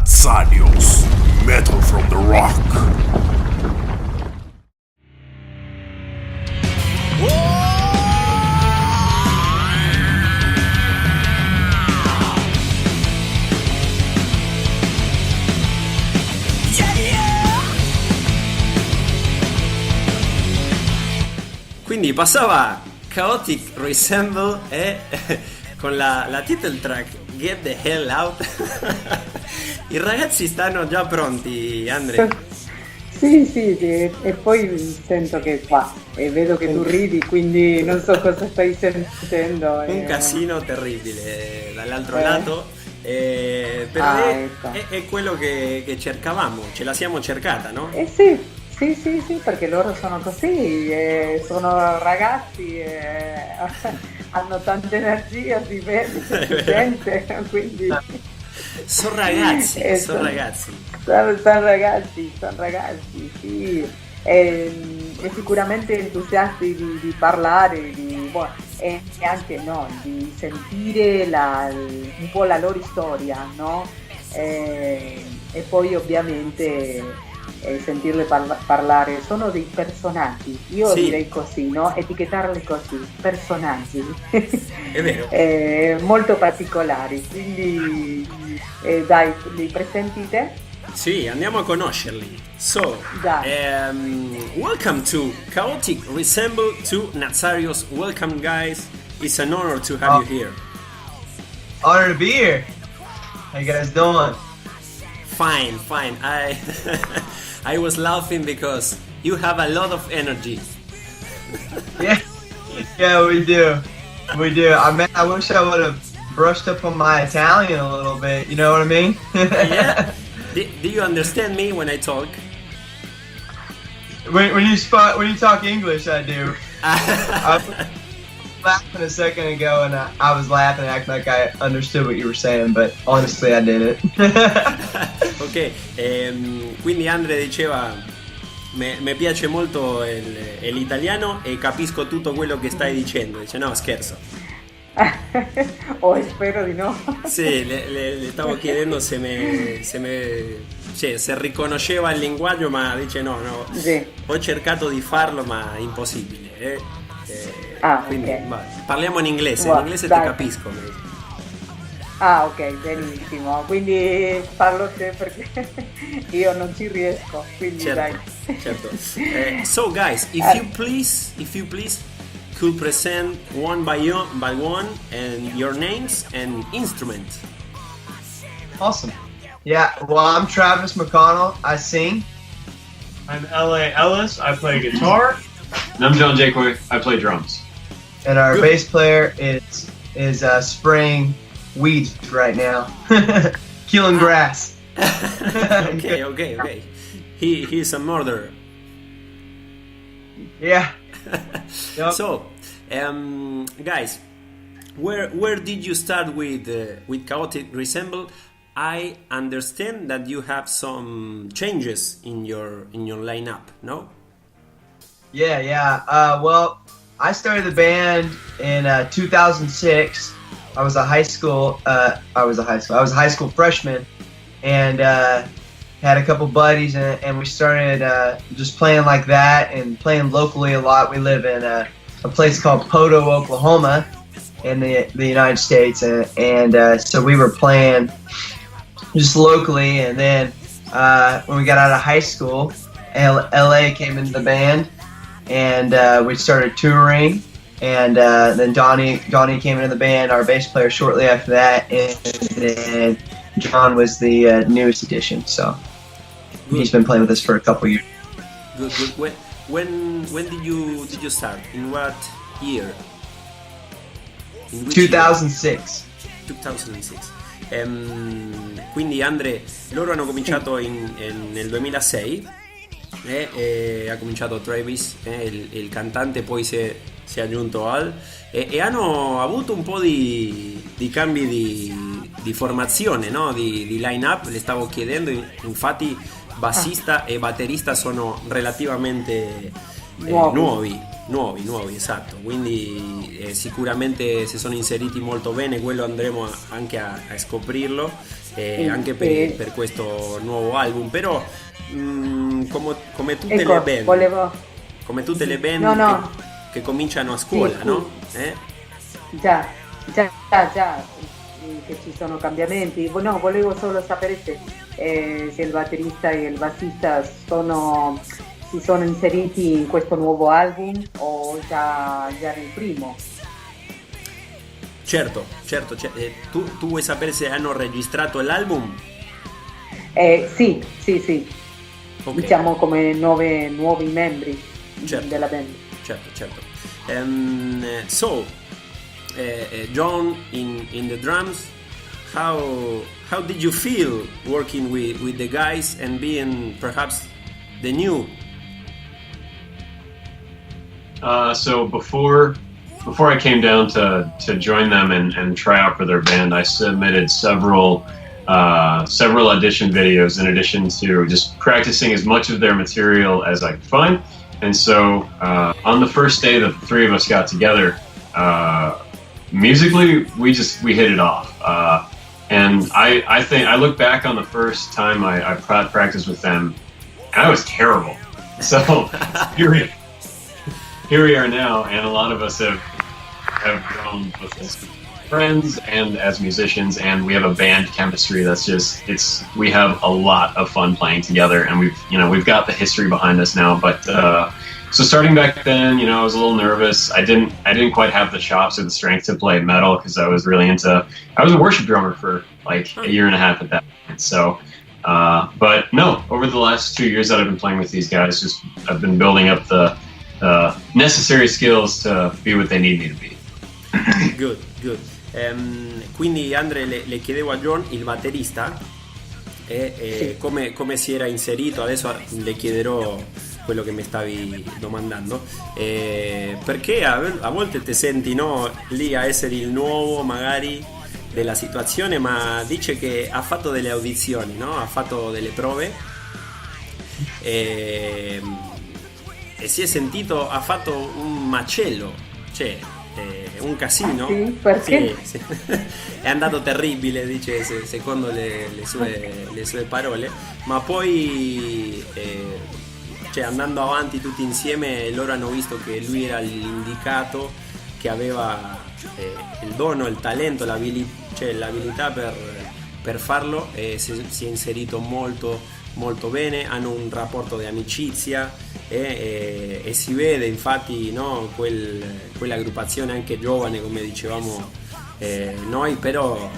Nazzarios, metal from the rock. Quindi passava Chaotic Resemblance con la title track Get the Hell Out. I ragazzi stanno già pronti, Andre? Sì, e poi sento che qua e vedo che tu ridi, quindi non so cosa stai sentendo. Un casino terribile dall'altro lato, però ecco. è quello che cercavamo, ce la siamo cercata, no? Sì, perché loro sono così, sono ragazzi, hanno tanta energia, si vede, si sente, quindi... Sono ragazzi, sono ragazzi. Sono ragazzi, sì, e sicuramente entusiasti di parlare, e anche no, di sentire un po' la loro storia, no? E poi ovviamente sentirle parlare, sono dei personaggi, io direi così, no? Etichettarli così, personaggi. È vero. Molto particolari, quindi dai, li presenti te? Sì, andiamo a conoscerli. So, welcome to Chaotic Resemble to Nazzarios. Welcome, guys. It's an honor to have you here. Honor to be here. How you guys doing? Fine. I was laughing because you have a lot of energy. Yeah, we do. I wish I would have brushed up on my Italian a little bit. You know what I mean? Yeah. Do you understand me when I talk? When you talk English, I do. I was laughing a second ago, and I was laughing, acting like I understood what you were saying, but honestly, I didn't. Ok, quindi Andre diceva mi piace molto l'italiano e capisco tutto quello che stai dicendo. Dice no, scherzo. Spero di no. Sì, le stavo chiedendo se riconosceva il linguaggio, ma dice no. Sì. Ho cercato di farlo, ma è impossibile. Quindi okay. Parliamo in inglese, in inglese ti capisco. Ok, benissimo, quindi parlo te perché io non ci riesco, quindi certo, dai. Certo. So guys, if you please could present one by one and your names and instrument. Awesome. Yeah, well, I'm Travis McConnell. I sing. I'm L.A. Ellis. I play guitar. And I'm John Jacoy. I play drums. And our bass player is spraying weeds right now. Killing grass. Okay. He's a murderer. Yeah. Yep. So, guys, where did you start with Chaotic Resemble? I understand that you have some changes in your lineup, no? Yeah. Well, I started the band in 2006. I was a high school freshman, and had a couple buddies, and we started just playing like that and playing locally a lot. We live in a place called Poto, Oklahoma, in the United States, and so we were playing just locally. And then when we got out of high school, LA came into the band, and we started touring. And then Donnie came into the band, our bass player, shortly after that, and then John was the newest addition. So he's been playing with us for a couple years. Good. When did you start? In what year? 2006. 2006. Quindi Andre, loro hanno cominciato nel 2006 e ha cominciato Travis, il cantante, poi si è aggiunto Al e hanno avuto un po' di cambi di formazione, no? di line up. Le stavo chiedendo, infatti bassista e batterista sono relativamente nuovi, esatto, quindi sicuramente si sono inseriti molto bene, quello andremo anche a scoprirlo. anche per questo nuovo album, però come tutte ecco, le band, volevo... come tutte le band No. che cominciano a scuola, Sì, no? Già, che ci sono cambiamenti. No, volevo solo sapere se il batterista e il bassista si sono inseriti in questo nuovo album o già nel primo. Certo. Tu vuoi sapere se hanno registrato l'album? Sì. Ok. Diciamo come nuovi membri Certo. della band. Certo. John in the drums, how did you feel working with the guys and being perhaps the new? So before I came down to join them and try out for their band, I submitted several audition videos in addition to just practicing as much of their material as I could find. And so on the first day the three of us got together, musically we hit it off. And I think I look back on the first time I practiced with them, and I was terrible. So here we are now, and a lot of us have grown both as friends and as musicians, and we have a band chemistry that's we have a lot of fun playing together, and we've got the history behind us now. But so starting back then, I was a little nervous. I didn't quite have the chops or the strength to play metal because I was a worship drummer for like a year and a half at that point. So but no, over the last 2 years that I've been playing with these guys, I've been building up the necessary skills to be what they need me to be. Good. Quindi Andre le chiedevo a John, il batterista, come si era inserito. Adesso le chiederò quello che mi stavi domandando, perché a volte ti senti, no, lì a essere il nuovo magari della situazione, ma dice che ha fatto delle audizioni, no? Ha fatto delle prove e si è sentito, ha fatto un macello, cioè un casino. Sì, perché? Sì. È andato terribile, dice, secondo le sue parole, ma poi cioè, andando avanti tutti insieme, loro hanno visto che lui era l'indicato, che aveva il dono, il talento, l'abilità per farlo, e si è inserito molto bene. Hanno un rapporto di amicizia e si vede infatti, no, quell'aggruppazione anche giovane, come dicevamo noi, però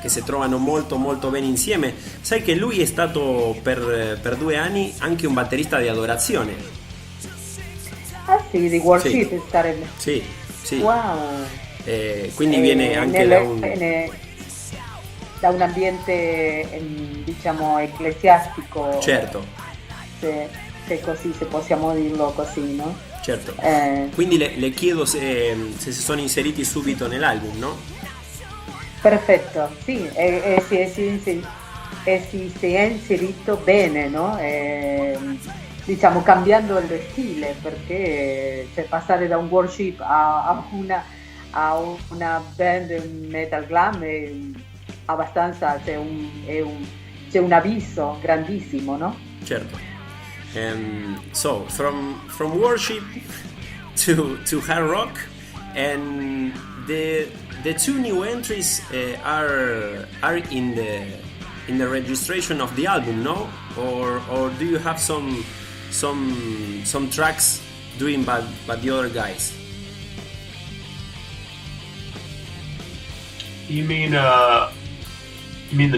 che si trovano molto bene insieme. Sai che lui è stato per 2 anni anche un batterista di adorazione. Ah sì, di worship sarebbe. Sì. Wow. Quindi viene anche da un ambiente diciamo ecclesiastico. Certo. Se così, se possiamo dirlo così, no? Certo. Quindi le chiedo se si sono inseriti subito nell'album, no? Perfetto, sì, e si è inserito bene, no? Diciamo cambiando il stile, perché passare da un worship a una band metal glam è abbastanza, c'è un abisso grandissimo, no? Certo. So from worship to hard rock, and the 2 new entries are in the registration of the album, no? Or do you have some tracks doing by the other guys? You mean the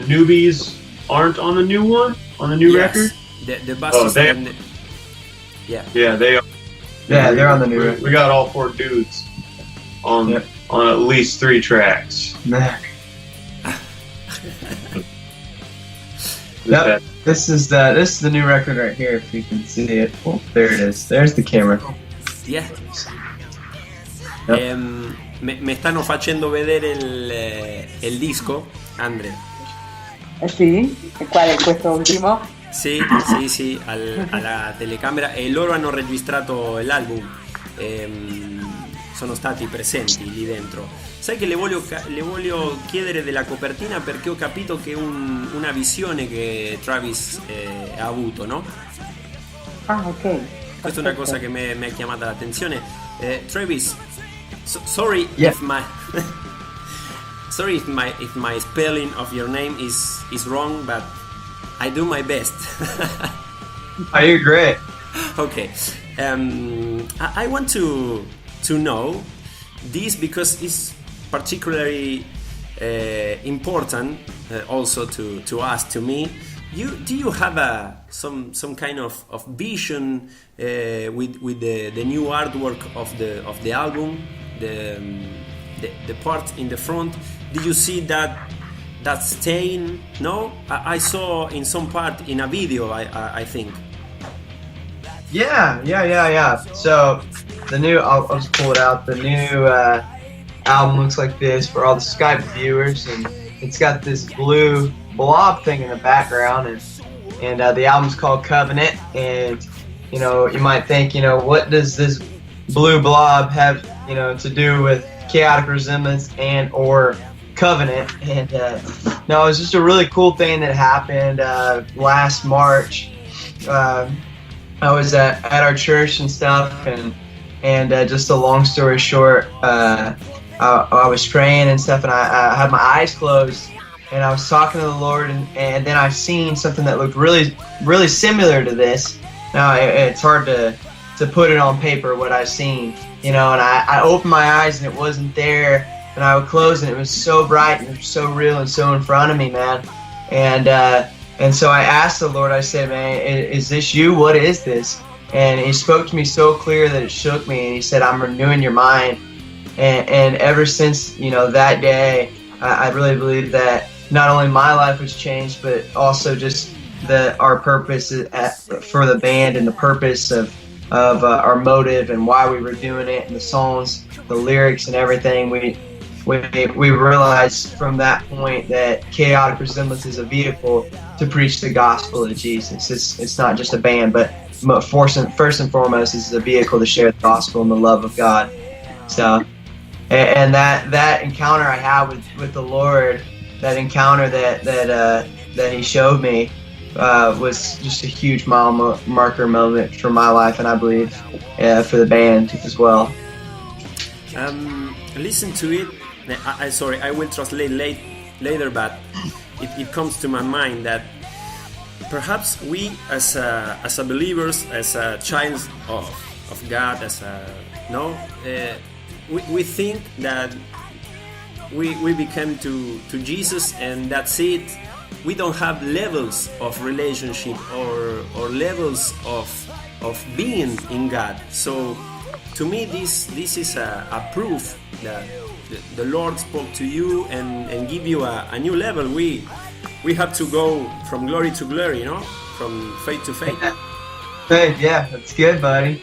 newbies aren't on the new one, on the new record? The bassist and Yeah, they are. Yeah, they're on the new record. We got all 4 dudes on at least 3 tracks. Yep. This is the new record right here. If you can see it, oh, there it is. There's the camera. Yeah. Yep. Me stanno facendo vedere il disco, Andre. Sì, e qual è questo ultimo? Sì, alla telecamera, e loro hanno registrato l'album. sono stati presenti lì dentro. Sai che le voglio chiedere della copertina, perché ho capito che è una visione che Travis ha avuto, no? Ah, ok. Questa è una cosa che mi ha chiamata l'attenzione. Travis, sorry Yeah. if my sorry if my spelling of your name is wrong, but I do my best. Oh, you're great. Okay. I want to know this because it's particularly important also to us, to me. Do you have some kind of vision with the new artwork of the album, the part in the front? Do you see that stain? No, I saw in some part in a video. I think. Yeah. So the new, I'll just pull it out. The new album looks like this for all the Skype viewers, and it's got this blue blob thing in the background, and the album's called Covenant. And you might think, what does this blue blob have, to do with Chaotic Resemblance and or Covenant? And no, it was just a really cool thing that happened last March. I was at our church and stuff, and just a long story short, I was praying and stuff, and I had my eyes closed, and I was talking to the Lord, and then I seen something that looked really, really similar to this. Now it's hard to put it on paper what I seen, and I opened my eyes and it wasn't there, and I would close and it was so bright and so real and so in front of me, man, and so I asked the Lord, I said, man, is this you? What is this? And he spoke to me so clear that it shook me, and he said, I'm renewing your mind. And ever since, that day, I really believe that not only my life was changed, but also just our purpose for the band, and the purpose of our motive and why we were doing it, and the songs, the lyrics and everything. We realized from that point that Chaotic Resemblance is a vehicle to preach the gospel of Jesus. It's not just a band, but first and foremost, it's a vehicle to share the gospel and the love of God. So, and that encounter I had with the Lord, that encounter that He showed me, was just a huge mile marker moment for my life, and I believe for the band as well. Listen to it. Sorry, I will translate later, but it comes to my mind that perhaps we as believers, as a child of God, we think that we became to Jesus and that's it. We don't have levels of relationship or levels of being in God. So to me, this is a proof that the Lord spoke to you and give you a new level. We have to go from glory to glory, from faith to faith. Faith, yeah, that's good, buddy.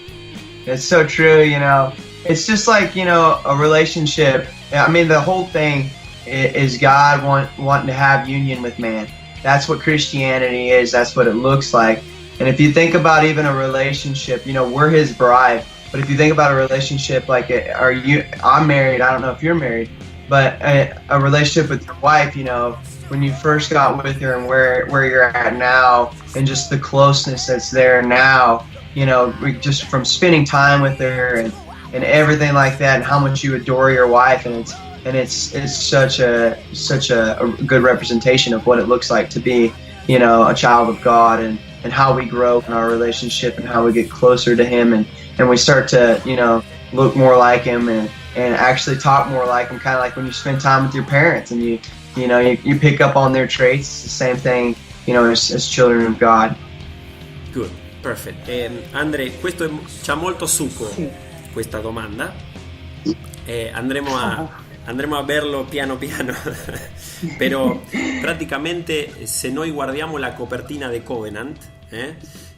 It's so true, It's just like, a relationship. I mean, the whole thing is God wanting to have union with man. That's what Christianity is. That's what it looks like. And if you think about even a relationship, we're His bride. But if you think about a relationship, like, I'm married, I don't know if you're married, but a relationship with your wife, when you first got with her and where you're at now, and just the closeness that's there now, just from spending time with her and everything like that, and how much you adore your wife, and it's such a good representation of what it looks like to be, a child of God, and how we grow in our relationship and how we get closer to Him, and we start to, look more like Him and actually talk more like Him, kind of like when you spend time with your parents and you pick up on their traits. It's the same thing, as children of God. Good, perfect. Andre, questo c'ha molto succo, questa domanda. Andremo a verlo piano piano. Però praticamente, se noi guardiamo la copertina di Covenant,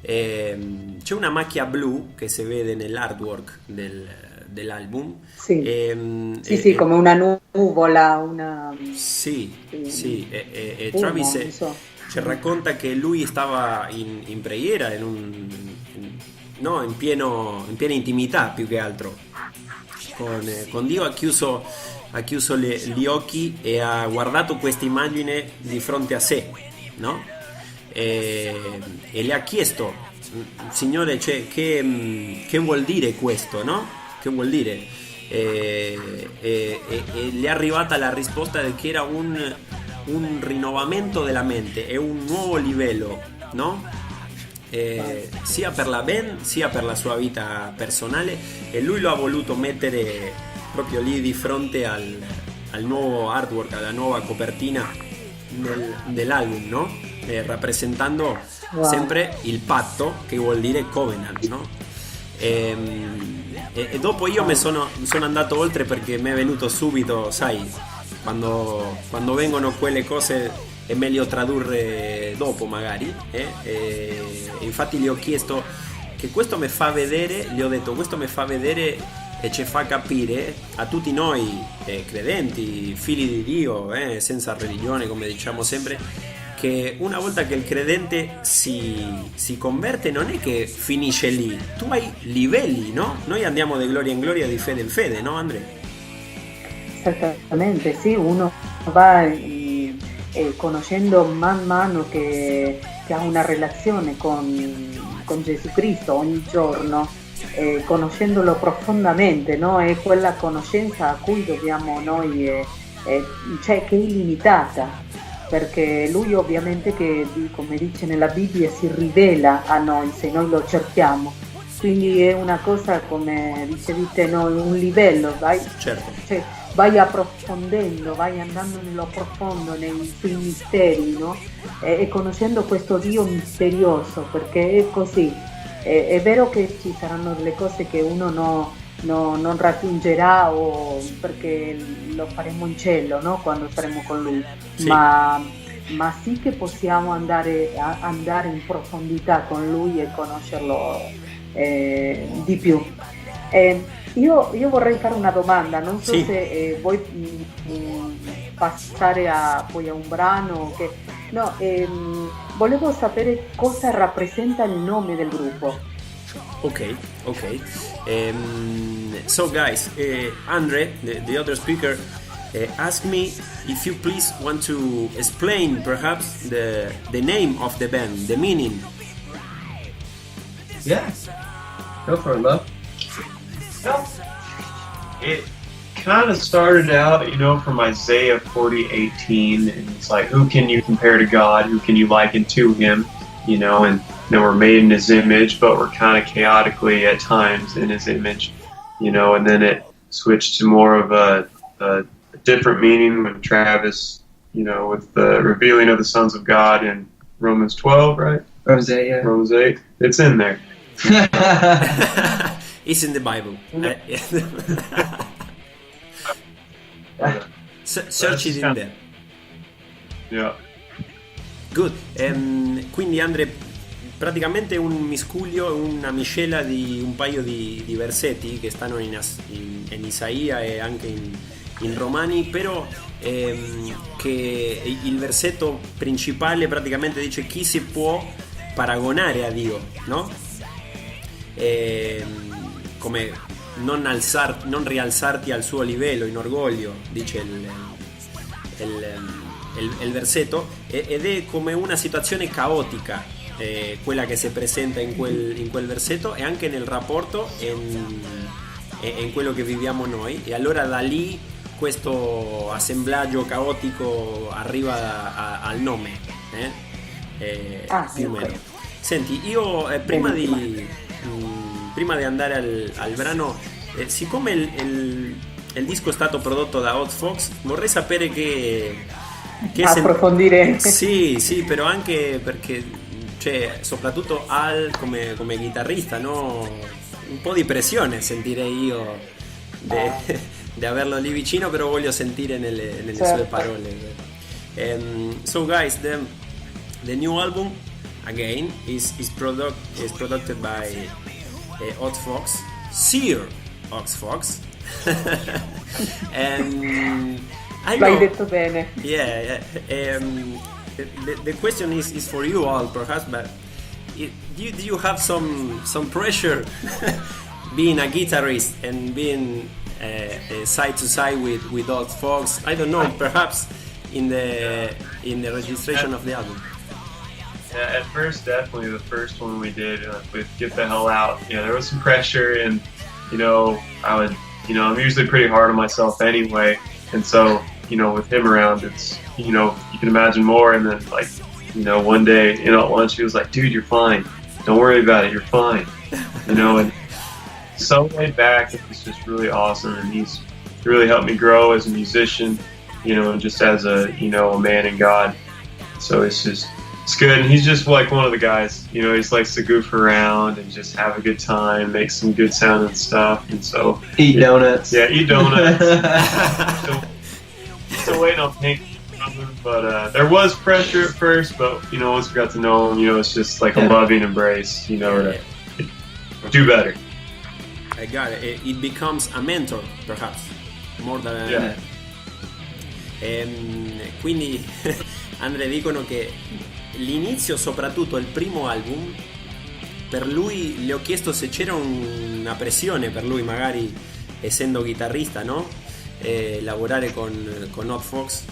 c'è una macchia blu che si vede nell'artwork dell'album. Sì, come una nuvola, una... Sì. E Travis ci racconta che lui stava in preghiera, in piena intimità più che altro. con Dio, ha chiuso gli occhi e ha guardato questa immagine di fronte a sé, no? E le ha chiesto, Signore, cioè, che vuol dire questo, no? Che vuol dire? E le è arrivata la risposta che era un rinnovamento della mente, è un nuovo livello, no? Sia per la band sia per la sua vita personale, e lui lo ha voluto mettere proprio lì di fronte al nuovo artwork, alla nuova copertina dell'album, no? Rappresentando sempre il patto, che vuol dire covenant, no? E dopo io sono andato oltre, perché mi è venuto subito, sai, quando vengono quelle cose è meglio tradurre dopo magari, e infatti gli ho chiesto che questo mi fa vedere, gli ho detto questo mi fa vedere e ci fa capire a tutti noi credenti, figli di Dio, senza religione, come diciamo sempre, che una volta che il credente si converte non è che finisce lì, tu hai livelli, no? Noi andiamo di gloria in gloria, di fede in fede, no Andre? Esattamente, sì, uno va conoscendo man mano che ha una relazione con Gesù Cristo ogni giorno, conoscendolo profondamente, no? È quella conoscenza a cui dobbiamo noi, cioè che è illimitata, perché lui ovviamente, che come dice nella Bibbia, si rivela a noi se noi lo cerchiamo, quindi è una cosa, come dicevi te, no? Un livello, vai, certo. Cioè, vai approfondendo, vai andando nello profondo, nei suoi misteri, no? E conoscendo questo Dio misterioso, perché è così. È vero che ci saranno delle cose che uno non raggiungerà, o perché lo faremo in cielo, no? Quando saremo con lui, sì. ma sì che possiamo andare in profondità con lui e conoscerlo di più. Io vorrei fare una domanda, non so sì. se vuoi passare poi a un brano. Volevo sapere cosa rappresenta il nome del gruppo. Okay. So guys, Andre, the other speaker, asked me if you please want to explain perhaps the name of the band, the meaning. Yeah. Go for it, love. It kind of started out, from Isaiah 40:18, and it's like, who can you compare to God? Who can you liken to Him? And we're made in His image, but we're kind of chaotically at times in His image, and then it switched to more of a different meaning when Travis, with the revealing of the sons of God in Romans 12, right? Romans 8, yeah. Romans 8. It's in there. It's in the Bible. Search it in there. Yeah. Good. Quindi Andre, praticamente un miscuglio, una miscela di un paio di versetti che stanno in Isaia e anche in Romani, però che il versetto principale praticamente dice: chi si può paragonare a Dio, no? Come non rialzarti al suo livello in orgoglio, dice il versetto, ed è come una situazione caotica, quella che si presenta in quel versetto, e anche nel rapporto in quello che viviamo noi, e allora da lì questo assemblaggio caotico arriva al nome, più o meno. Okay. Senti, io prima di andare al brano, siccome il disco è stato prodotto da Hot Fox, vorrei sapere che approfondire. Sì, però anche perché, cioè, soprattutto Al come chitarrista, no? Un po' di pressione sentirei io di averlo lì vicino, però voglio sentire nelle certo. sue parole. So guys, the new album again is produced by Hot Fox, Sir Hot Fox. And I L'hai know, detto bene. yeah. The question is for you all, perhaps, but do you have some pressure being a guitarist and being side to side with those folks. I don't know, perhaps in the registration of the album. Yeah, at first, definitely the first one we did with "Get the Hell Out." Yeah, there was some pressure, and I'm usually pretty hard on myself anyway, and so with him around, it's you can imagine more. And then one day at lunch, he was like, "Dude, you're fine. Don't worry about it. You're fine." And so laid back. It was just really awesome, and he's really helped me grow as a musician, and just as a a man in God. So it's good, and he's just like one of the guys. He just likes to goof around and just have a good time, make some good sounding stuff, and so Eat donuts. Yeah, eat donuts. Still waiting on Pink, but there was pressure at first. But once we got to know him, it's just like a loving embrace. To do better. I got it. It becomes a mentor, perhaps, more than. Yeah. Quindi Andre dicono che l'inizio, soprattutto il primo album, per lui le ho chiesto se c'era una pressione per lui, magari essendo chitarrista, no? Lavorare con Hot Fox,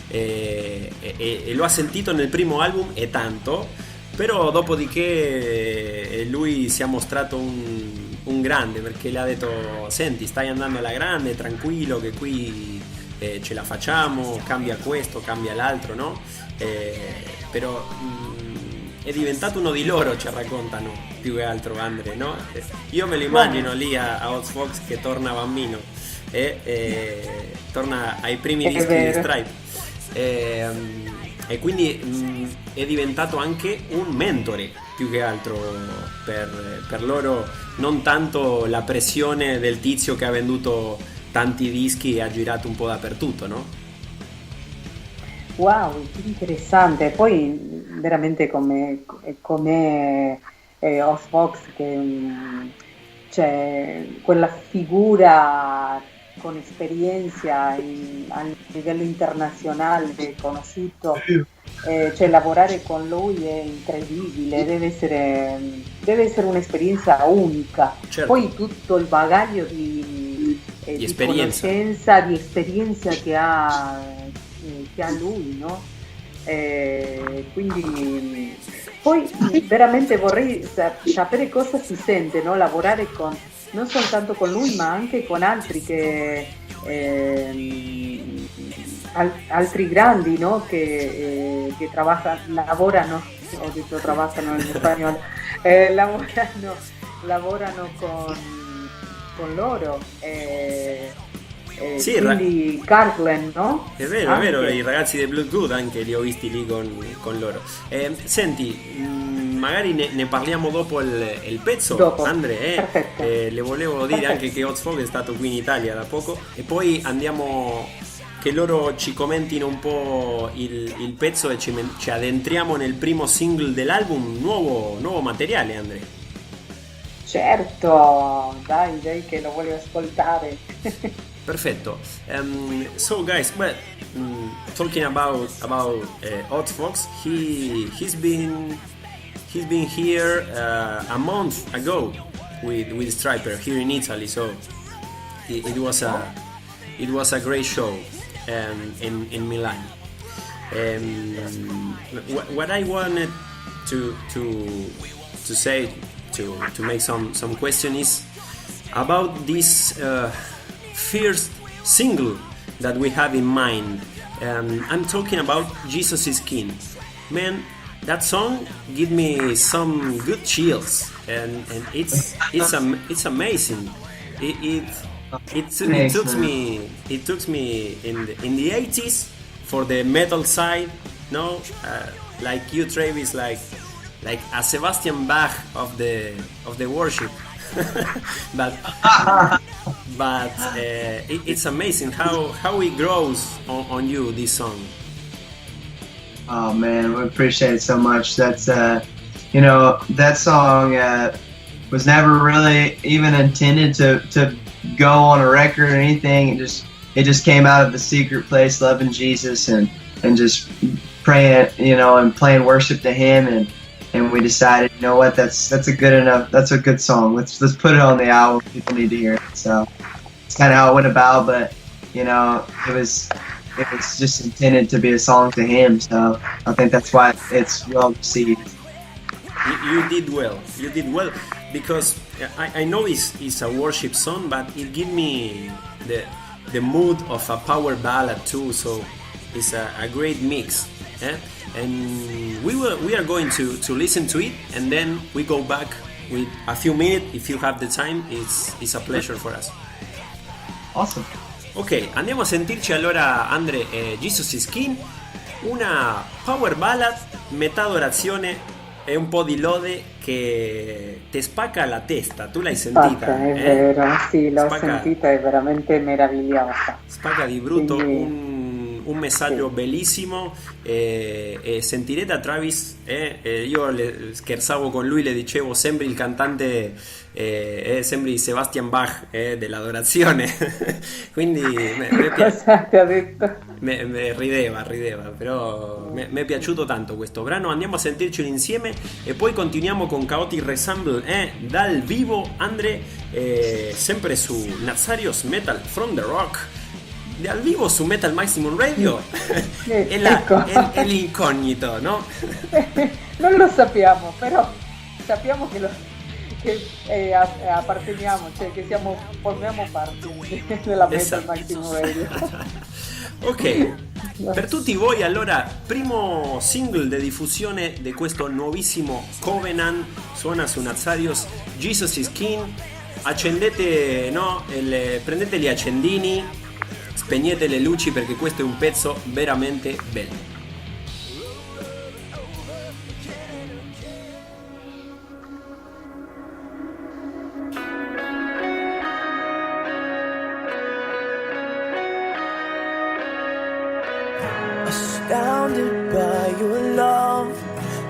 e lo ha sentito nel primo album e tanto, però dopodiché lui si è mostrato un grande, perché le ha detto: senti, stai andando alla grande, tranquillo, che qui ce la facciamo, cambia questo, cambia l'altro, no? Però è diventato uno di loro, ci raccontano, più che altro Andre, no? Io me lo immagino lì a Hot Fox che torna bambino e torna ai primi dischi di Stryper, e quindi è diventato anche un mentore, più che altro per loro, non tanto la pressione del tizio che ha venduto tanti dischi e ha girato un po' dappertutto, no? Wow, che interessante. Poi veramente come Hot Fox, che c'è quella figura con esperienza a livello internazionale conosciuto, lavorare con lui è incredibile, deve essere un'esperienza unica. Certo. Poi tutto il bagaglio di conoscenza, di esperienza che ha lui, no? Quindi poi veramente vorrei sapere cosa si sente, no? Lavorare non soltanto con lui, ma anche con altri altri grandi, no? Che lavorano, ho detto trabajano in spagnolo, lavorano con loro. Sì, quindi Cartland, no? È vero, i ragazzi del Blood Good anche li ho visti lì con loro. Senti, magari ne parliamo dopo il pezzo, dopo. Andre. Perfetto. Le volevo dire anche che Hot Fox è stato qui in Italia da poco, e poi andiamo, che loro ci commentino un po' il pezzo e ci addentriamo nel primo single dell'album, nuovo materiale, Andre. Certo, dai che lo voglio ascoltare. Perfetto. So guys, well, talking about Hot Fox, he's been here a month ago with Stryper here in Italy. So it was a great show in Milan. What I wanted to say, to make some question is about this first single that we have in mind. I'm talking about Jesus is King. Man, that song give me some good chills, and it's amazing. It took me in the 80s for the metal side, no? Like you, Travis, like a Sebastian Bach of the worship. but it's amazing how it grows on you, this song. Oh man, we appreciate it so much. That's that song was never really even intended to go on a record or anything. It just came out of the secret place, loving Jesus and just praying, and playing worship to Him, and we decided, you know what, that's a good song. Let's put it on the album. People need to hear it. So kind of how it went about. But you know, it was just intended to be a song to him. So I think that's why it's well received. You did well. You did well because I know it's a worship song, but it gives me the mood of a power ballad too. So it's a great mix. And we are going to listen to it, and then we go back with a few minutes. If you have the time, it's a pleasure for us. Awesome. Ok, andiamo a sentirci allora, Andre, Jesus is King, una power ballad, metà adorazione e un po' di lode che ti spacca la testa. Tu l'hai sentita? Spacca, è vero, sì, l'ho sentita, è veramente meravigliosa. Spacca di brutto, Quindi, un messaggio sì. bellissimo, e sentirete da Travis, io scherzavo con lui, le dicevo sembri il cantante, sembri Sebastian Bach dell'adorazione. Quindi Cosa ti ha detto? rideva, però mi è piaciuto tanto questo brano. Andiamo a sentircelo insieme e poi continuiamo con Chaotic Resemblance dal vivo, Andre, sempre su Nazarios Metal from the Rock. Dal vivo su Metal Maximum Radio Ecco. è l'incognito, no? Non lo sappiamo, però sappiamo che apparteniamo, cioè che formiamo parte della Metal Esatto. Maximum Radio. Ok, per tutti voi allora, primo single di diffusione di questo nuovissimo Covenant, suona su Nazarios, Jesus is King. Accendete, no? Prendete gli accendini, spegnete le luci perché questo è un pezzo veramente bello. Astounded by your love,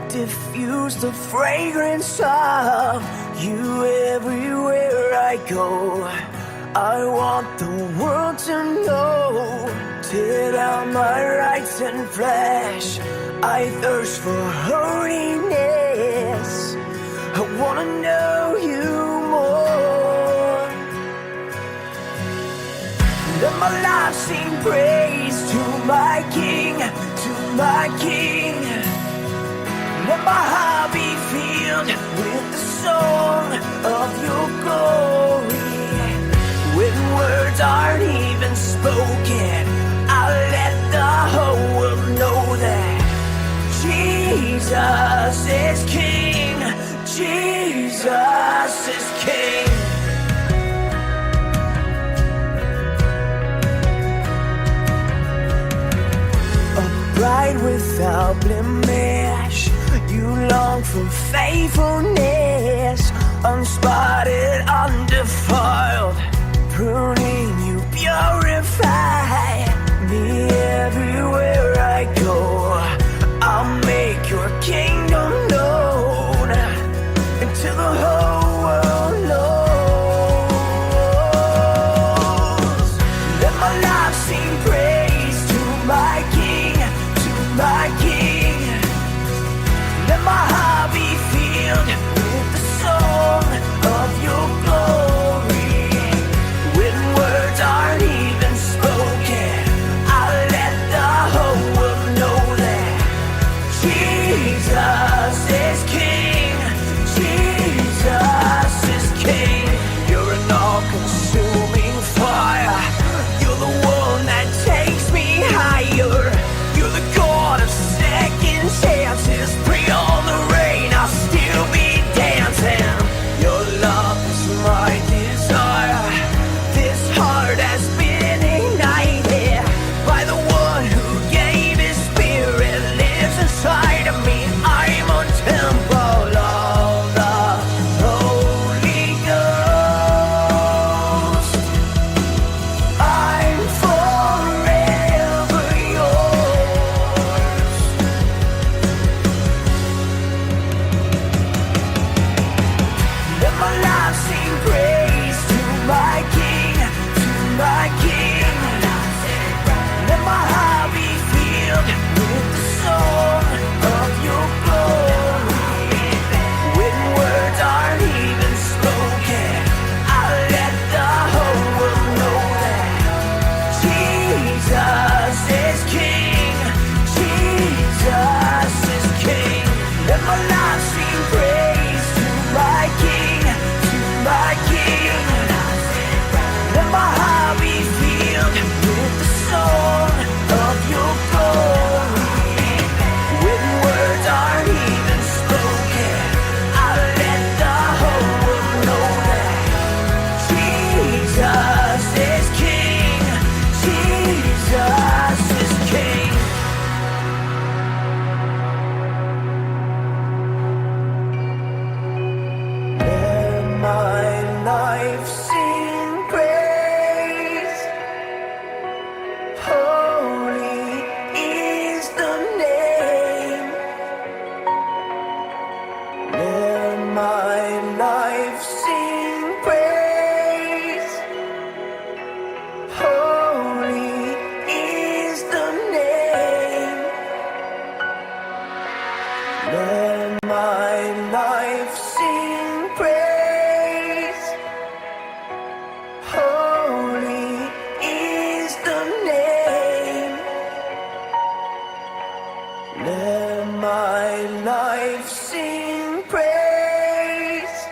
diffuse the fragrance of you everywhere I go. I want the world to know. Tear down my rights and flesh. I thirst for holiness. I wanna know you more. Let my life sing praise to my King, to my King. Let my heart be filled with the song of your glory. When words aren't even spoken, I'll let the whole world know that Jesus is King, Jesus is King. A bride without blemish, you long for faithfulness, unspotted, undefiled. Pruning you purify me everywhere I go. I'll make your kingdom known until the whole world knows. Let my life sing praise to my King, to my King. Let my heart be filled with the song of your glory. Words aren't even spoken, I'll let the whole world know that Jesus is King, Jesus is King. You're an all-consuming fire, you're the one that takes me higher. You're the God of second chances, bring on the rain, I'll still be dancing. Your love is my desire. Heart has been ignited by the one who gave his spirit, lives inside of me. I'm a temple Let my life sing praise. Holy is the name. Let my life sing praise.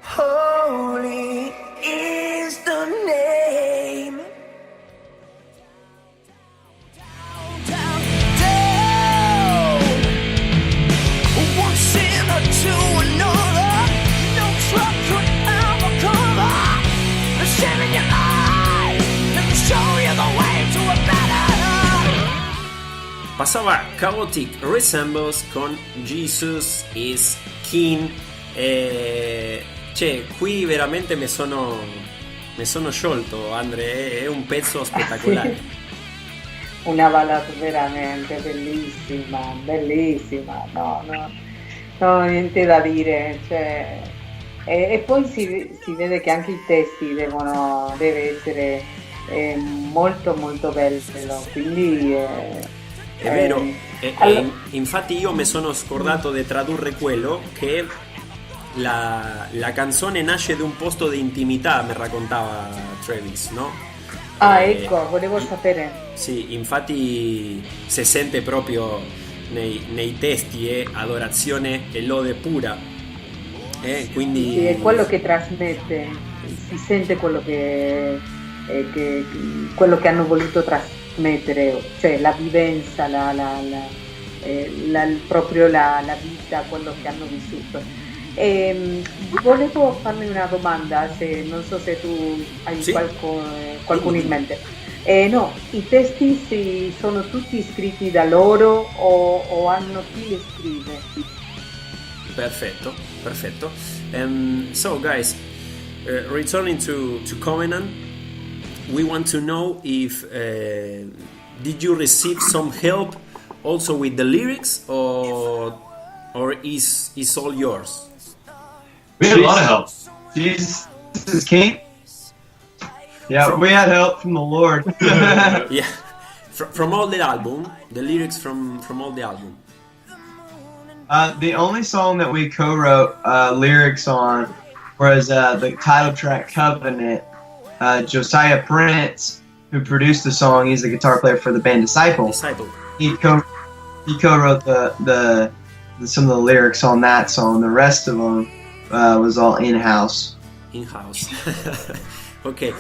Holy is the name. Down, down. One sinner to another. No truck could ever cover the shame in your eyes. Let me show you the way to a better. Passava Chaotic Resemblance con Jesus is King. Cioè, qui veramente mi sono sciolto, Andre, è un pezzo spettacolare. Una ballata veramente bellissima, bellissima, no, niente da dire, cioè, e poi si vede che anche i testi deve essere molto molto bello, quindi È vero, allora, infatti io mi sono scordato di tradurre quello che la canzone nasce da un posto di intimità, mi raccontava Travis, no? ecco, volevo sapere. Sì, infatti si sente proprio nei testi adorazione e lode pura, quindi Sì, è quello che trasmette, si sente quello che hanno voluto trasmettere, cioè la vivenza, proprio la vita, quello che hanno vissuto. Volevo farmi una domanda, non so se tu hai Sì. qualcuno in mente. No, i testi sono tutti scritti da loro o hanno chi li scrive? Perfetto. So guys, returning to Covenant, we want to know if did you receive some help also with the lyrics or is all yours? We had a lot of help. Jesus is King. Yeah, we had help from the Lord. Yeah, from all the album, the lyrics from all the album. The only song that we co-wrote lyrics on was the title track "Covenant." Josiah Prince, who produced the song, he's the guitar player for the band Disciple. He co-wrote the some of the lyrics on that song. The rest of them was all in-house. Ok,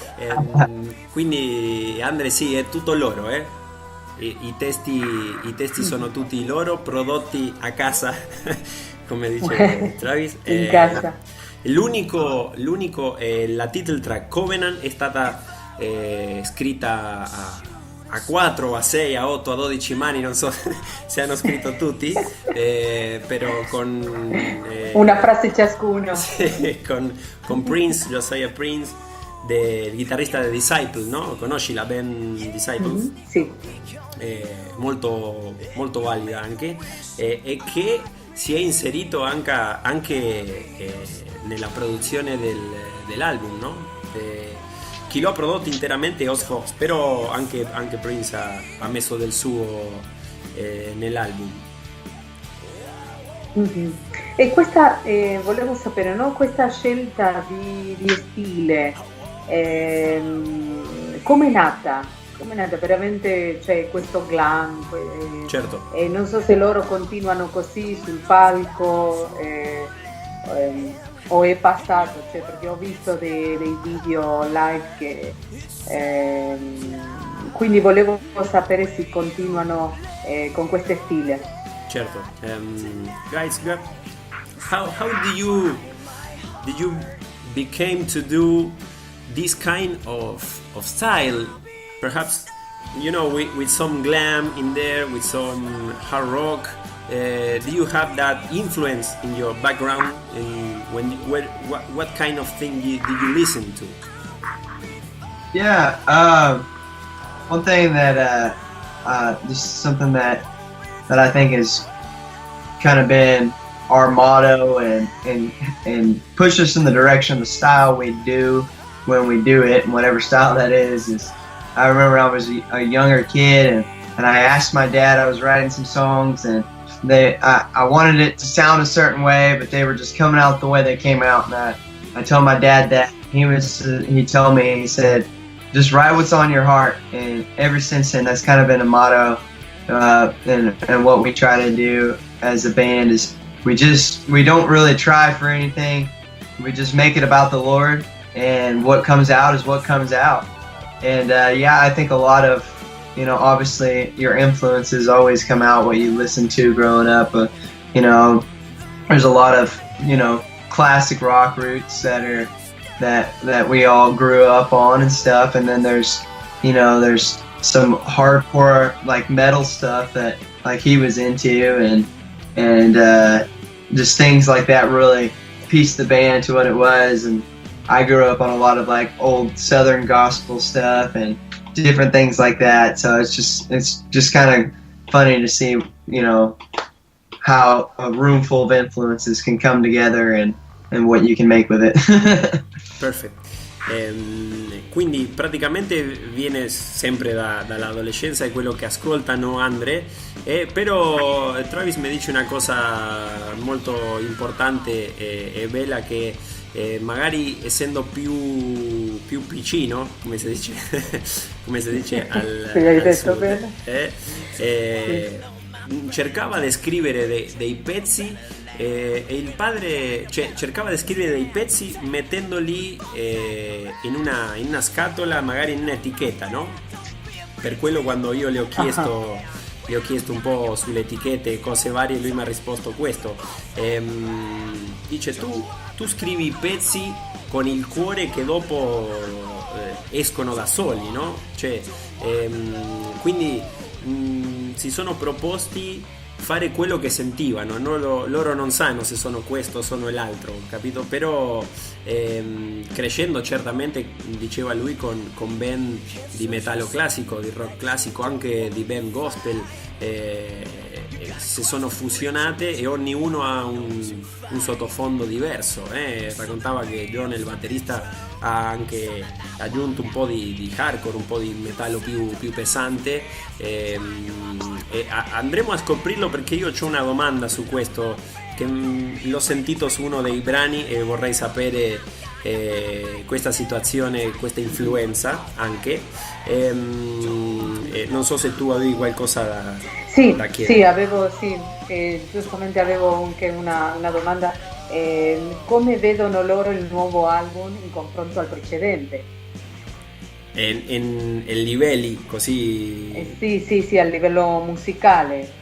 quindi Andre sì, è tutto loro, I testi sono tutti loro, prodotti a casa, come dice Travis. In casa. L'unico la title track Covenant è stata scritta a 4, a 6, a 8, a 12 mani, non so se hanno scritto tutti, però con Una frase ciascuno. sì, con Prince, Josiah Prince, del chitarrista di Disciple, no? Conosci la band Disciple? Mm-hmm, sì. Molto, molto valida anche, e che si è inserito anche nella produzione dell'album, no? Chi lo ha prodotto interamente è Fox, però anche Prince ha messo del suo nell'album. Mm-hmm. E questa, volevo sapere, no? Questa scelta di stile, come è nata? Come è nata? Veramente c'è questo glam, Certo. e non so se loro continuano così sul palco, o è passato, cioè, perché ho visto dei video live che quindi volevo sapere se continuano con questo stile. Certo. Guys, how did you became to do this kind of style? Perhaps, you know, with some glam in there, with some hard rock. Do you have that influence in your background? What kind of thing did you listen to? Yeah, one thing that this is something that I think has kind of been our motto and push us in the direction of the style we do when we do it, and whatever style that is I remember I was a younger kid and I asked my dad, I was writing some songs and I wanted it to sound a certain way, but they were just coming out the way they came out. And I told my dad that he told me, he said, just write what's on your heart. And ever since then, that's kind of been a motto. And what we try to do as a band is we don't really try for anything. We just make it about the Lord, and what comes out is what comes out. And I think a lot of, obviously your influences always come out, what you listen to growing up. But, there's a lot of, classic rock roots that we all grew up on and stuff. And then there's some hardcore like metal stuff that like he was into, and just things like that really pieced the band to what it was. And I grew up on a lot of like old Southern gospel stuff and different things like that. So it's just kind of funny to see, how a room full of influences can come together and what you can make with it. Perfetto. Quindi praticamente viene sempre dall'adolescenza, è quello che ascoltano Andre, però Travis mi dice una cosa molto importante e bella, che magari essendo più piccino, come si dice, al sud, cercava di scrivere dei pezzi, e il padre cercava di scrivere dei pezzi mettendoli in una scatola, magari in un'etichetta, no? Per quello quando io le ho chiesto un po' sulle etichette e cose varie, lui mi ha risposto questo. Dice tu scrivi i pezzi con il cuore che dopo escono da soli, no? Quindi si sono proposti fare quello che sentivano, no? Loro non sanno se sono questo o sono l'altro, capito? Però crescendo certamente, diceva lui, con band di metallo classico, di rock classico, anche di band gospel, si sono fusionate e ognuno ha un sottofondo diverso. Raccontava che John, il batterista, ha anche aggiunto un po' di hardcore, un po' di metallo più pesante, e andremo a scoprirlo, perché io ho una domanda su questo che l'ho sentito su uno dei brani e vorrei sapere questa situazione, questa influenza anche. Non so se tu avevi qualcosa da chiedere. Giustamente avevo anche una domanda. Come vedono loro il nuovo album in confronto al precedente? In livelli così? Sì, a livello musicale.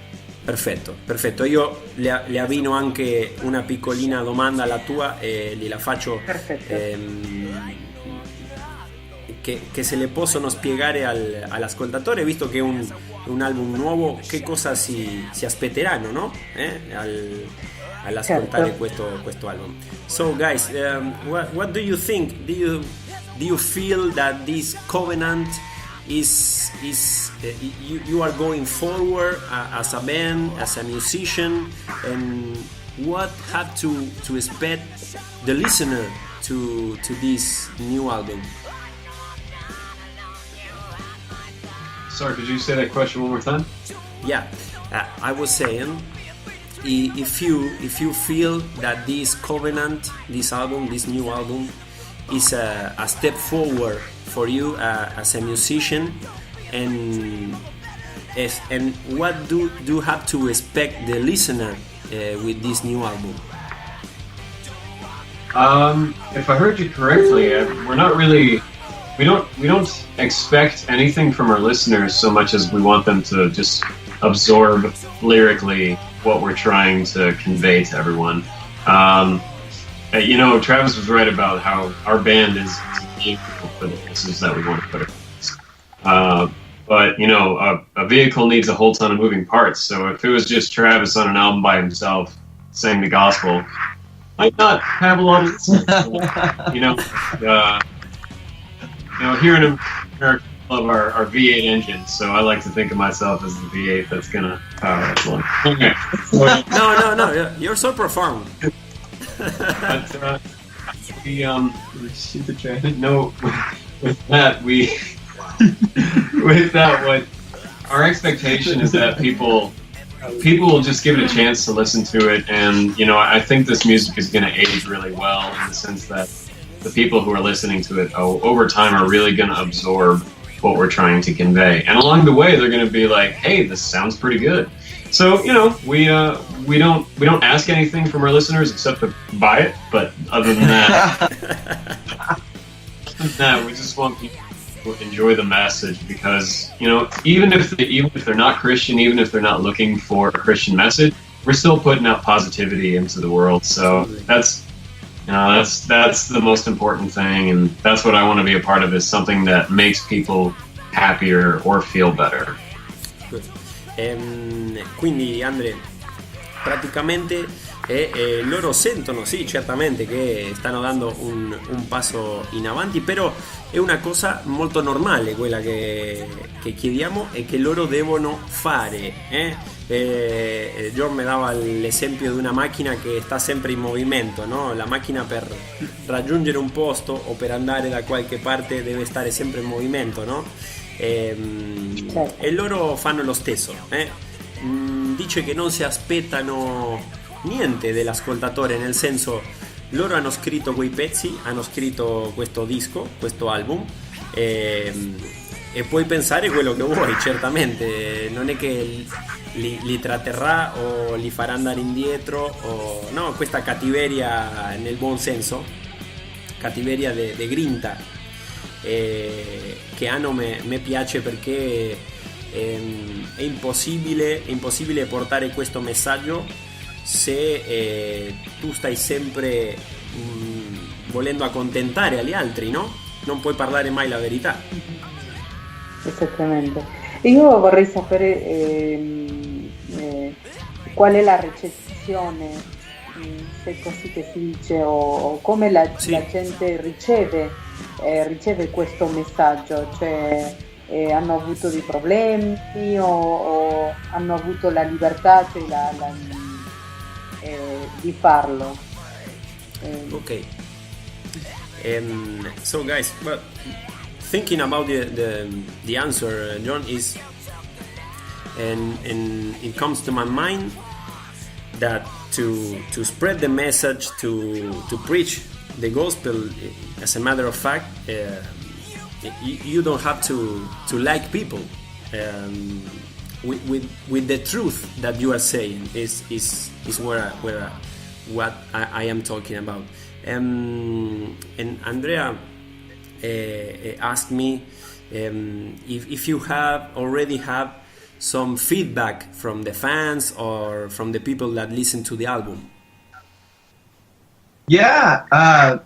Perfetto. Io le abbino anche una piccolina domanda alla tua e gliela faccio. Perfetto. Che se le possono spiegare all'ascoltatore, visto che è un album nuovo, che cosa si aspetteranno, no? All'ascoltare questo album. So guys, what do you think? Do you feel that this covenant is you are going forward as a band, as a musician, and what have to expect the listener to this new album? Sorry, could you say that question one more time? Yeah, I was saying, if you feel that this covenant, this album, this new album, is a step forward for you as a musician, and what do you have to expect the listener with this new album? If I heard you correctly, we don't expect anything from our listeners so much as we want them to just absorb lyrically what we're trying to convey to everyone. Travis was right about how our band is a vehicle for the messages that we want to put across. But a vehicle needs a whole ton of moving parts. So if it was just Travis on an album by himself saying the gospel, might not have a lot of here in America, we love our V8 engines, so I like to think of myself as the V8 that's gonna power us along. Okay. No, you're so profound. But what our expectation is that people people will just give it a chance to listen to it, and I think this music is going to age really well in the sense that the people who are listening to it over time are really going to absorb what we're trying to convey, and along the way they're going to be like, hey, this sounds pretty good. So we don't ask anything from our listeners except to buy it, but other than that we just want people to enjoy the message, because even if they're not Christian, even if they're not looking for a Christian message, we're still putting out positivity into the world. So that's the most important thing, and that's what I want to be a part of, is something that makes people happier or feel better. Good. Quindi Andre, praticamente loro sentono, sì, certamente che stanno dando un passo in avanti, però è una cosa molto normale quella che chiediamo e che loro devono fare. John mi dava l'esempio di una macchina che sta sempre in movimento, no? La macchina per raggiungere un posto o per andare da qualche parte deve stare sempre in movimento, no? E loro fanno lo stesso. Dice che non si aspettano niente dell'ascoltatore, nel senso, loro hanno scritto quei pezzi, hanno scritto questo disco, questo album, e puoi pensare quello che vuoi, certamente non è che li tratterrà o li farà andare indietro, o no, questa cattiveria nel buon senso, cattiveria de grinta, che hanno me piace, perché è impossibile portare questo messaggio se tu stai sempre volendo accontentare agli altri, no? Non puoi parlare mai la verità. Esattamente. Io vorrei sapere qual è la ricezione, se così che si dice, o come la gente riceve questo messaggio, cioè hanno avuto dei problemi o hanno avuto la libertà, cioè di farlo. Okay. So guys, well, thinking about the answer, John, is and it comes to my mind that to spread the message, to preach the gospel, as a matter of fact, you don't have to like people. With the truth that you are saying is what I am talking about. And Andrea asked me if you have already have some feedback from the fans or from the people that listen to the album. Yeah, a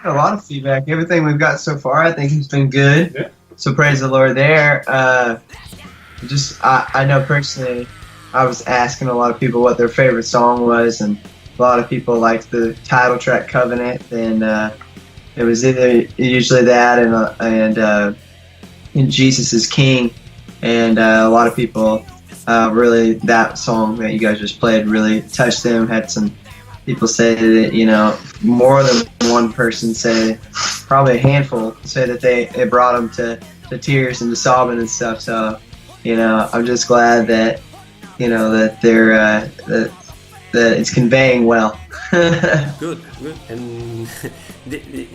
lot of feedback. Everything we've got so far, I think, has been good. Yeah. So praise the Lord there. I know personally, I was asking a lot of people what their favorite song was, and a lot of people liked the title track Covenant, and it was usually that and Jesus is King, and a lot of people really, that song that you guys just played really touched them. Had some people say that, more than one person say, probably a handful, say that it brought them to tears and to sobbing and stuff. So, I'm just glad that, that they're that it's conveying well. Good. And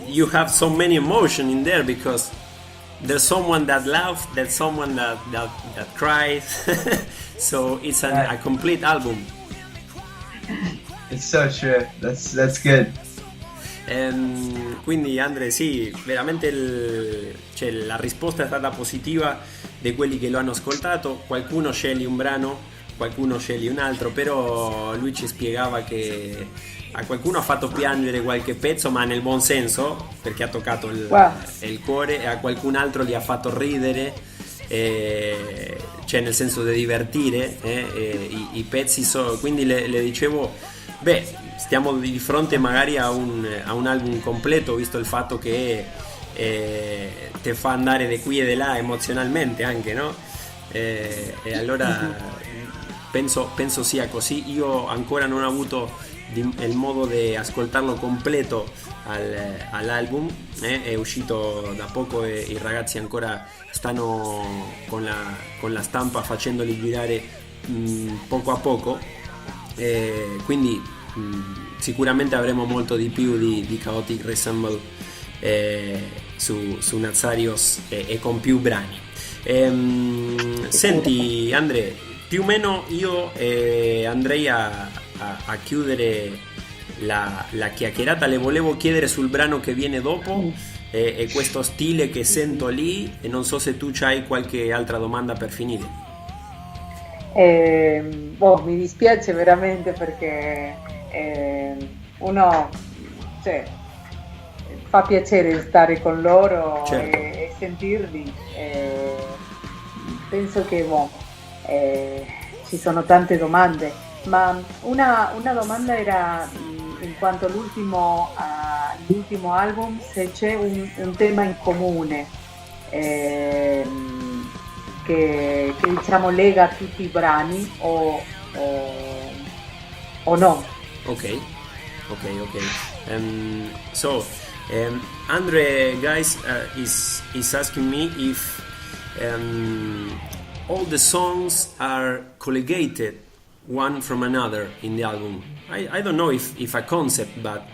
you have so many emotion in there, because there's someone that laughs, there's someone that cries. So it's a complete album. It's so true. That's good. Quindi Andre, sì, veramente la risposta è stata positiva di quelli che lo hanno ascoltato. Qualcuno sceglie un brano, qualcuno sceglie un altro, però lui ci spiegava che a qualcuno ha fatto piangere qualche pezzo, ma nel buon senso, perché ha toccato il cuore, e a qualcun altro gli ha fatto ridere, cioè nel senso di divertire, i pezzi. Quindi le dicevo, stiamo di fronte magari a un album completo, visto il fatto che te fa andare di qui e di là emozionalmente anche, no? E allora penso sia così. Io ancora non ho avuto il modo di ascoltarlo completo all'album, è uscito da poco e i ragazzi ancora stanno con la stampa facendoli girare poco a poco, quindi sicuramente avremo molto di più di Chaotic Resemble su Nazarios e con più brani. Senti Andre, più o meno io andrei a chiudere la chiacchierata. Le volevo chiedere sul brano che viene dopo e questo stile che sento lì, e non so se tu c'hai qualche altra domanda per finire. Mi dispiace veramente perché uno, cioè, fa piacere stare con loro, certo, e sentirli. Penso che ci sono tante domande, ma una domanda era in quanto all'ultimo album, se c'è un tema in comune che diciamo lega tutti i brani o no. Okay. Andre, guys, is asking me if all the songs are collegated one from another in the album. I don't know if a concept, but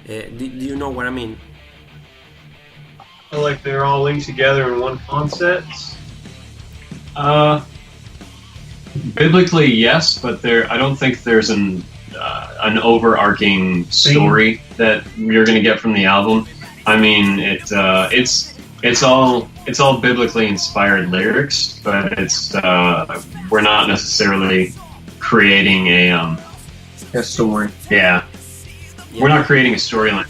do you know what I mean? Like they're all linked together in one concept. Biblically, yes, but I don't think there's an overarching story that you're going to get from the album. I mean, it's all biblically inspired lyrics, but we're not necessarily creating a story. Yeah, we're not creating a storyline.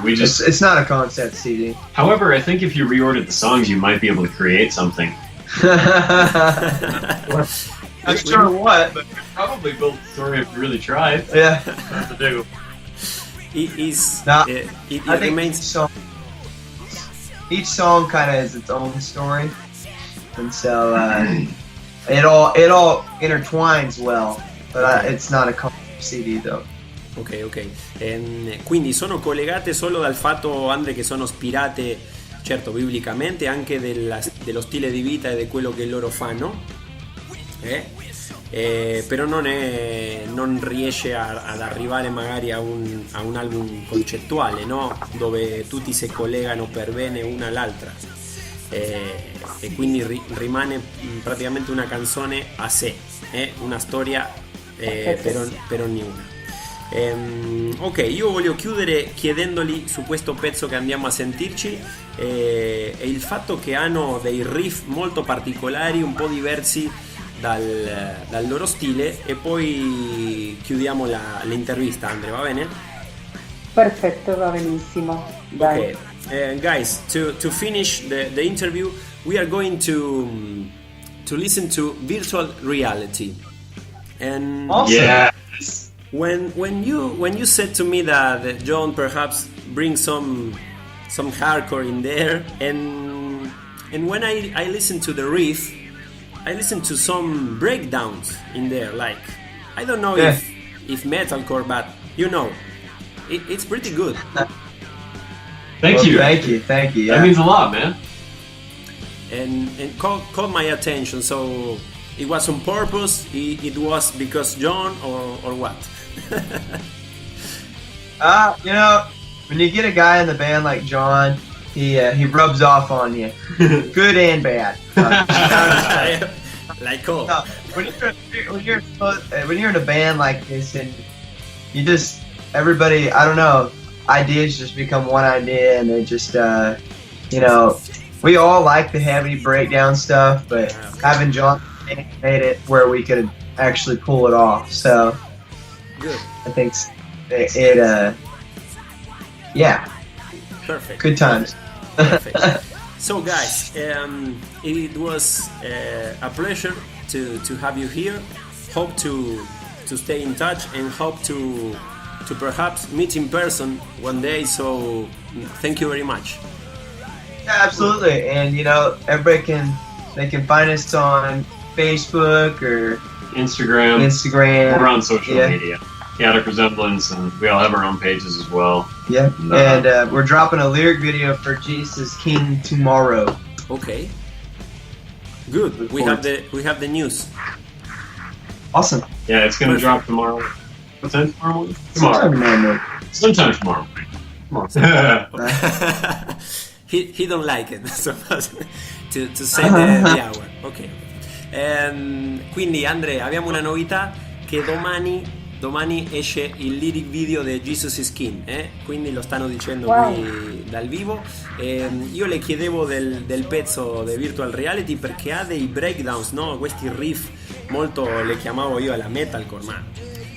We just it's not a concept CD. However, I think if you reordered the songs, you might be able to create something. Not sure what, but Probably build a story if you really tried. Yeah. That's a big one. It remains. Each song kind of has its own story, and so it all intertwines well. But it's not a concept CD though. Ok. Quindi sono collegate solo dal fatto, Andre, che sono ispirate, certo, biblicamente, anche dello stile di vita e di quello che loro fanno, però non riesce ad arrivare magari a un album concettuale, no? Dove tutti si collegano per bene una all'altra, e quindi rimane praticamente una canzone a sé, una storia per ognuna. Ok, io voglio chiudere chiedendogli su questo pezzo che andiamo a sentirci, e il fatto che hanno dei riff molto particolari, un po' diversi dal loro stile, e poi chiudiamo l'intervista. Andre, va bene? Perfetto, va benissimo. Dai. Okay, guys, to finish the interview, we are going to listen to virtual reality. And awesome. Yes. When you said to me that John perhaps brings some hardcore in there, and when I listened to the riff, I listened to some breakdowns in there, like, I don't know if metalcore, but it's pretty good. Thank you. Thank you. Yeah. That means a lot, man. And caught my attention. So it was on purpose. It was because John, or what? When you get a guy in the band like John, he rubs off on you, good and bad. Like cool. No, when you're in a band like this, and you just, everybody, I don't know, ideas just become one idea, and they just we all like the heavy breakdown stuff, but having John made it where we could actually pull it off. So good. I think it Perfect. Good times. Perfect. So guys, it was a pleasure to have you here. Hope to stay in touch, and hope to perhaps meet in person one day. So thank you very much. Yeah, absolutely. And everybody can find us on Facebook or Instagram. We're on social media. Chaotic Resemblance, and we all have our own pages as well. Yeah, and we're dropping a lyric video for Jesus King tomorrow. Okay. Good. We have the news. Awesome. Yeah, it's gonna drop tomorrow. What time tomorrow morning? Sometime Tomorrow. tomorrow. Sometime tomorrow morning. Tomorrow. he don't like it so to say the hour. Ok. Quindi Andrea, abbiamo una novità, che domani esce il lyric video di Jesus is King, quindi lo stanno dicendo qui dal vivo. Io le chiedevo del pezzo di Virtual Reality perché ha dei breakdowns, no? Questi riff molto, le chiamavo io alla metalcore, ma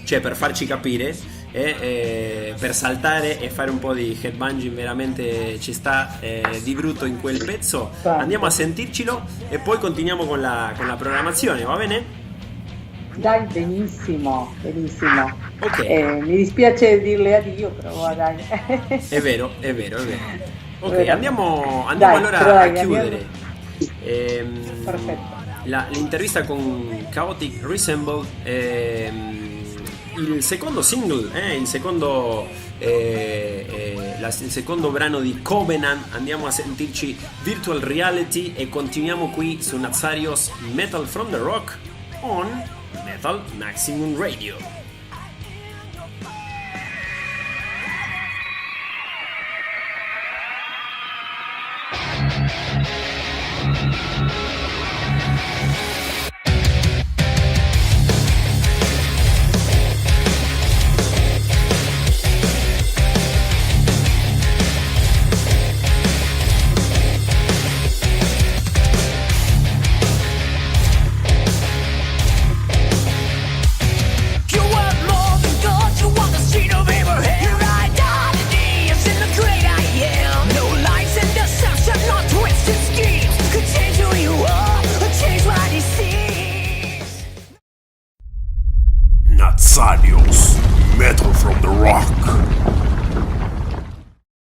cioè per farci capire, per saltare e fare un po' di headbanging, veramente ci sta di brutto in quel pezzo. Andiamo a sentircelo e poi continuiamo con la programmazione, va bene? Dai, benissimo. Ok. Mi dispiace dirle addio, però dai. È vero. Ok, Vero. andiamo Dai, allora però dai, a chiudere. Perfetto. L'intervista con Chaotic Resemblance, il secondo single, il secondo brano di Covenant. Andiamo a sentirci Virtual Reality e continuiamo qui su Nazarios Metal from the Rock on Metal Maximum Radio.